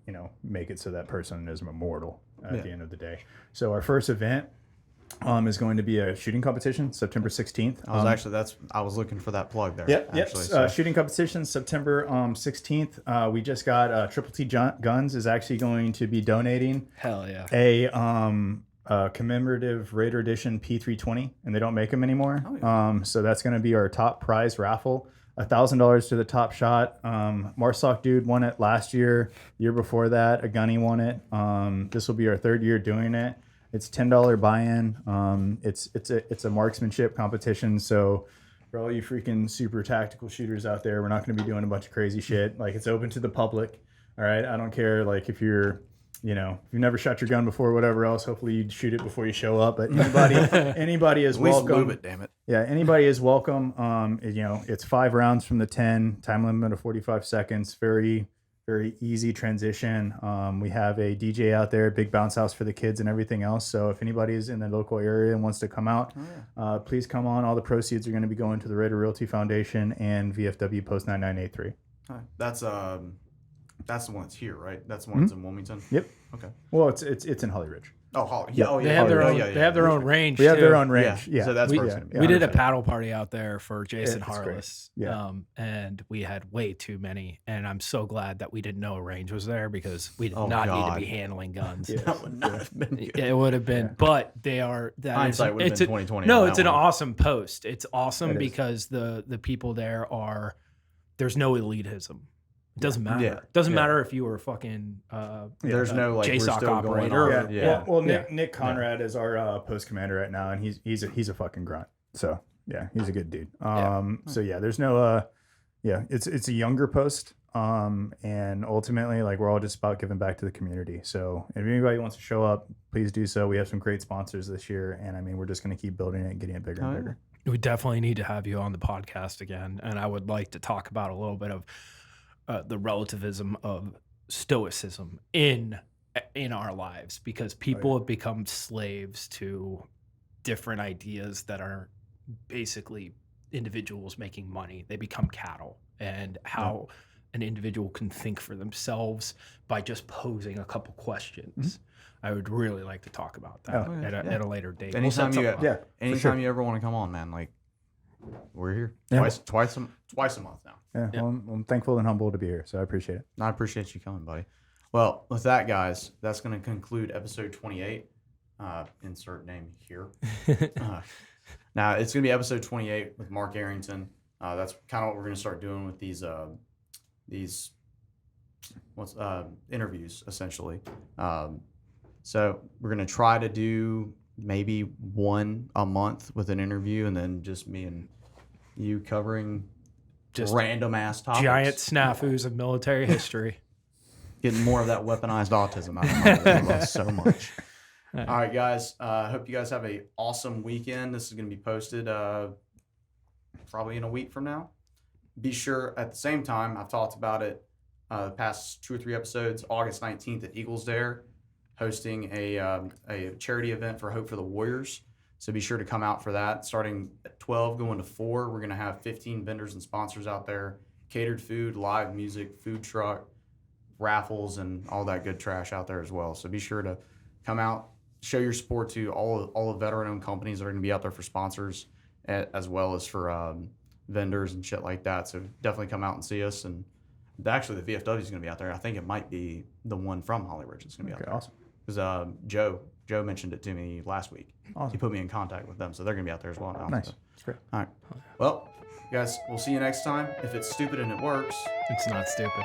make it so that person is immortal at the end of the day. So our first event is going to be a shooting competition, September 16th. I was looking for that plug there. Yep. Shooting competition, September 16th. We just got Triple T Guns is actually going to be donating. Hell yeah. A commemorative Raider Edition P320, and they don't make them anymore. Oh, yeah. So that's going to be our top prize raffle. $1,000 to the top shot. Marsoc dude won it last year. Year before that, a gunny won it. This will be our 3rd year doing it. It's $10 buy-in. It's a marksmanship competition. So for all you freaking super tactical shooters out there, we're not going to be doing a bunch of crazy shit. It's open to the public. All right. I don't care. If you're, if you've never shot your gun before, or whatever else, hopefully you shoot it before you show up. But anybody is welcome. Move it, damn it. Yeah, anybody is welcome. It's 5 rounds from the 10. Time limit of 45 seconds. Very, very easy transition. We have a DJ out there, big bounce house for the kids and everything else. So if anybody is in the local area and wants to come out, please come on. All the proceeds are going to be going to the Raider Realty Foundation and VFW Post 9983. That's the one that's here, right? That's the one that's in Wilmington. Yep. Okay. Well, it's in Holly Ridge. Oh, Holly. Yeah. They have their own. They have their own range. We have too. their own range. Yeah. So that's we did a paddle party out there for Jason Harless. Yeah. And we had way too many. And I'm so glad that we didn't know a range was there because we did not need to be handling guns. That would not have been good. It would have been, but they are. Hindsight would have been 2020. No, it's an awesome post. It's awesome because the people there are. There's no elitism. It doesn't matter. Yeah. It doesn't matter if you were fucking there's no JSOC operator. Well, Nick Conrad is our post commander right now, and he's a fucking grunt. So yeah, he's a good dude. So yeah, there's no it's a younger post. And ultimately, we're all just about giving back to the community. So if anybody wants to show up, please do so. We have some great sponsors this year, and we're just going to keep building it and getting it bigger and bigger. We definitely need to have you on the podcast again, and I would like to talk about a little bit of the relativism of stoicism in our lives, because people have become slaves to different ideas that are basically individuals making money. They become cattle, and how an individual can think for themselves by just posing a couple questions. I would really like to talk about that at a later date. Anytime you ever want to come on, man, we're here twice a month now. Yeah. Well, I'm thankful and humble to be here, so I appreciate it. I appreciate you coming, buddy. Well, with that, guys, that's going to conclude episode 28. Insert name here. Now, it's going to be episode 28 with Marc Arrington. That's kind of what we're going to start doing with these interviews, essentially. So we're going to try to do maybe one a month with an interview, and then just me and you covering Just random ass topics. Giant snafus of military history. Getting more of that weaponized autism out of my that I love so much. All right, guys. I hope you guys have a awesome weekend. This is going to be posted probably in a week from now. Be sure at the same time, I've talked about it the past 2 or 3 episodes, August 19th at Eagles Dare, hosting a charity event for Hope for the Warriors. So be sure to come out for that. Starting at 12, going to 4, we're going to have 15 vendors and sponsors out there, catered food, live music, food truck, raffles, and all that good trash out there as well. So be sure to come out, show your support to all the veteran-owned companies that are going to be out there for sponsors, as well as for vendors and shit like that. So definitely come out and see us. And actually, the VFW is going to be out there. I think it might be the one from Holly Ridge that's going to be out there. Awesome. Because Joe mentioned it to me last week. Awesome. He put me in contact with them, so they're going to be out there as well now. Nice. So. That's great. All right. Well, guys, we'll see you next time. If it's stupid and it works, It's not stupid.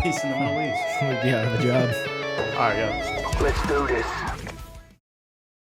peace in the Middle East. We'd be out of a job. All right, guys. Let's do this.